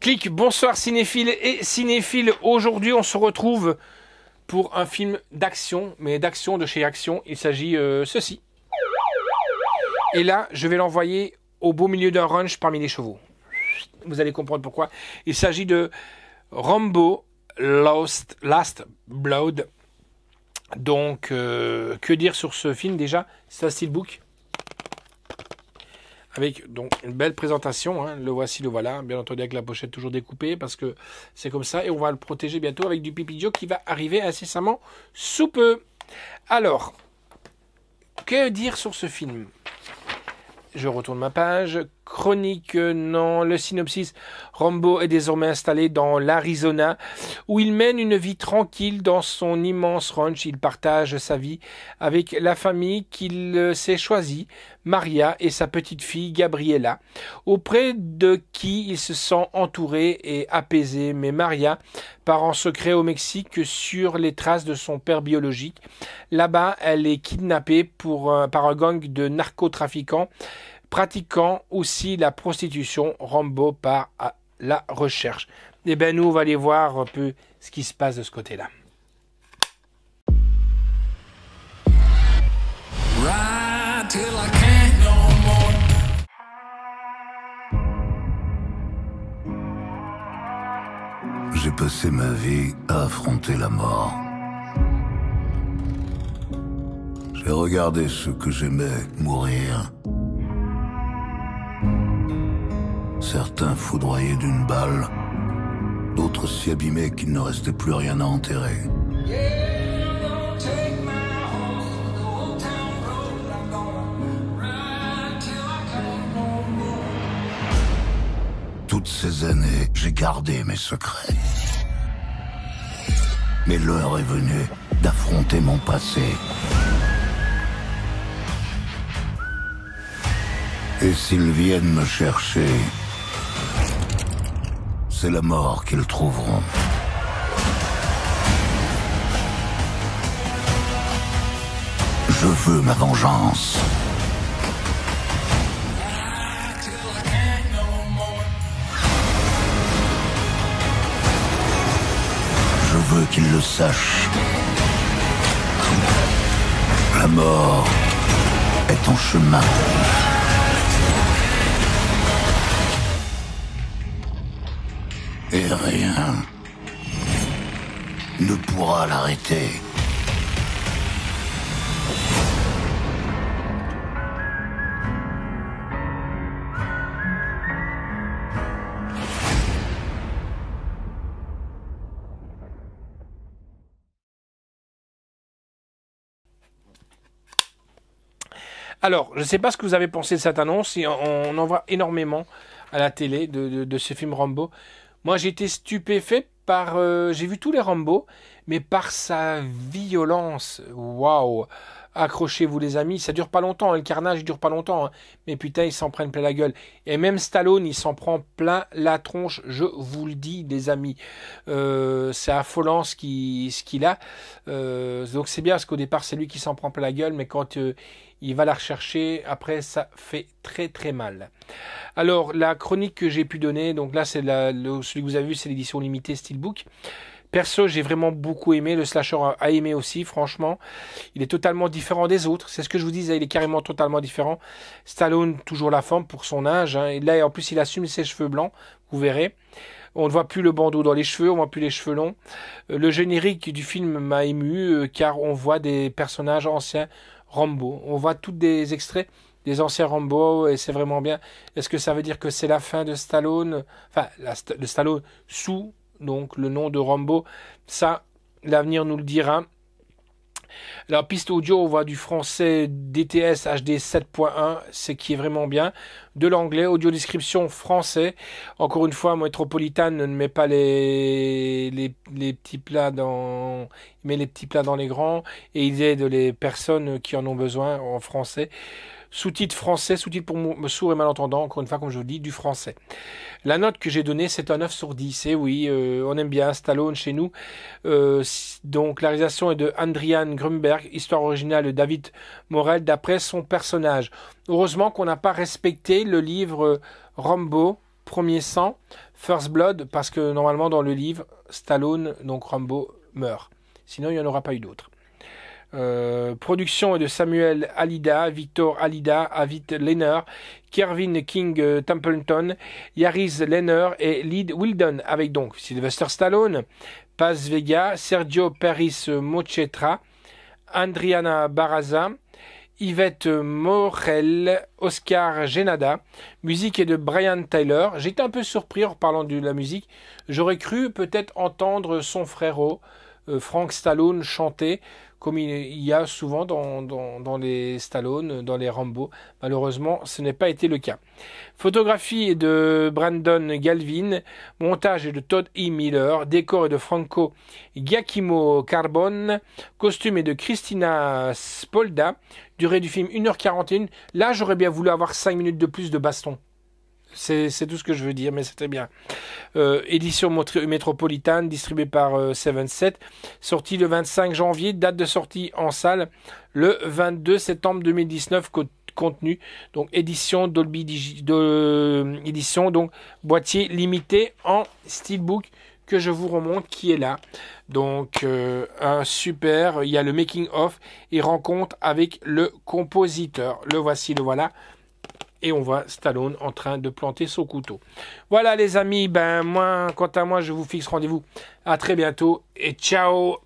Clic, bonsoir cinéphiles et cinéphiles. Aujourd'hui, on se retrouve pour un film d'action, mais d'action de chez Action. Il s'agit ceci. Et là, je vais l'envoyer au beau milieu d'un ranch parmi les chevaux. Vous allez comprendre pourquoi. Il s'agit de Rambo Last Blood. Donc, que dire sur ce film déjà? C'est un steelbook. Avec donc une belle présentation, hein. Le voici, le voilà, bien entendu avec la pochette toujours découpée parce que c'est comme ça et on va le protéger bientôt avec du Pipi Joe qui va arriver incessamment sous peu. Alors, que dire sur ce film? Je retourne ma page. Chronique, non. Le synopsis. Rambo est désormais installé dans l'Arizona où il mène une vie tranquille dans son immense ranch. Il partage sa vie avec la famille qu'il s'est choisie, Maria et sa petite fille Gabriela, auprès de qui il se sent entouré et apaisé. Mais Maria part en secret au Mexique sur les traces de son père biologique. Là-bas, elle est kidnappée par un gang de narcotrafiquants pratiquant aussi la prostitution. Rambo part à la recherche. Et bien nous, on va aller voir un peu ce qui se passe de ce côté-là. J'ai passé ma vie à affronter la mort. J'ai regardé ceux que j'aimais mourir. Certains foudroyés d'une balle, d'autres si abîmés qu'il ne restait plus rien à enterrer. Toutes ces années, j'ai gardé mes secrets. Mais l'heure est venue d'affronter mon passé. Et s'ils viennent me chercher, c'est la mort qu'ils trouveront. Je veux ma vengeance. Je veux qu'ils le sachent. La mort est en chemin. Et rien ne pourra l'arrêter. Alors, je ne sais pas ce que vous avez pensé de cette annonce. On en voit énormément à la télé de ce film Rambo. Moi, j'ai été stupéfait par... j'ai vu tous les Rambo, mais par sa violence. Waouh! Accrochez-vous les amis, ça dure pas longtemps, hein. Le carnage dure pas longtemps, hein. Mais putain, ils s'en prennent plein la gueule. Et même Stallone, il s'en prend plein la tronche, je vous le dis les amis. C'est affolant ce qu'il a. Donc c'est bien, parce qu'au départ, c'est lui qui s'en prend plein la gueule, mais quand il va la rechercher, après, ça fait très très mal. Alors, la chronique que j'ai pu donner, donc là, c'est celui que vous avez vu, c'est l'édition limitée Steelbook. Perso, j'ai vraiment beaucoup aimé. Le slasher a aimé aussi, franchement. Il est totalement différent des autres. C'est ce que je vous disais, il est carrément totalement différent. Stallone, toujours la forme pour son âge, hein. Et là, en plus, il assume ses cheveux blancs, vous verrez. On ne voit plus le bandeau dans les cheveux, on ne voit plus les cheveux longs. Le générique du film m'a ému, car on voit des personnages anciens Rambo. On voit tous des extraits des anciens Rambo, et c'est vraiment bien. Est-ce que ça veut dire que c'est la fin de Stallone? Enfin, de Stallone sous... donc le nom de Rambo, ça, l'avenir nous le dira. Alors, piste audio, on voit du français DTS HD 7.1, ce qui est vraiment bien. De l'anglais, audio description français. Encore une fois, Metropolitan ne met pas les petits plats dans... Il met les petits plats dans les grands et il aide les personnes qui en ont besoin en français. Sous-titres français, sous-titres pour sourds et malentendants, encore une fois, comme je vous dis, du français. La note que j'ai donnée, c'est un 9 sur 10. Et oui, on aime bien Stallone chez nous. Donc, la réalisation est de Adrian Grunberg, histoire originale de David Morel, d'après son personnage. Heureusement qu'on n'a pas respecté le livre Rambo premier sang, First Blood, parce que normalement dans le livre, Stallone, donc Rambo, meurt. Sinon, il n'y en aura pas eu d'autres. Production est de Samuel Alida, Victor Alida, Avid Lehner, Kervin King Templeton, Yaris Lehner et Lead Wildon, avec donc Sylvester Stallone, Paz Vega, Sergio Peris Mochetra, Adriana Barraza, Yvette Morel, Oscar Genada. Musique est de Brian Tyler. J'étais un peu surpris en parlant de la musique. J'aurais cru peut-être entendre son frérot, Frank Stallone, chanter, comme il y a souvent dans les Stallone, dans les Rambo. Malheureusement, ce n'est pas été le cas. Photographie est de Brandon Galvin. Montage est de Todd E. Miller. Décor est de Franco Giacomo Carbone. Costume est de Christina Spolda. Durée du film 1h41. Là, j'aurais bien voulu avoir 5 minutes de plus de baston. C'est tout ce que je veux dire, mais c'était bien. Édition métropolitaine, distribuée par 7-7. Sortie le 25 janvier, date de sortie en salle le 22 septembre 2019. Contenu, donc édition Dolby édition, donc boîtier limité en steelbook que je vous remonte, qui est là. Donc un super, il y a le making of et rencontre avec le compositeur. Le voici, le voilà. Et on voit Stallone en train de planter son couteau. Voilà les amis, quant à moi, je vous fixe rendez-vous à très bientôt et ciao.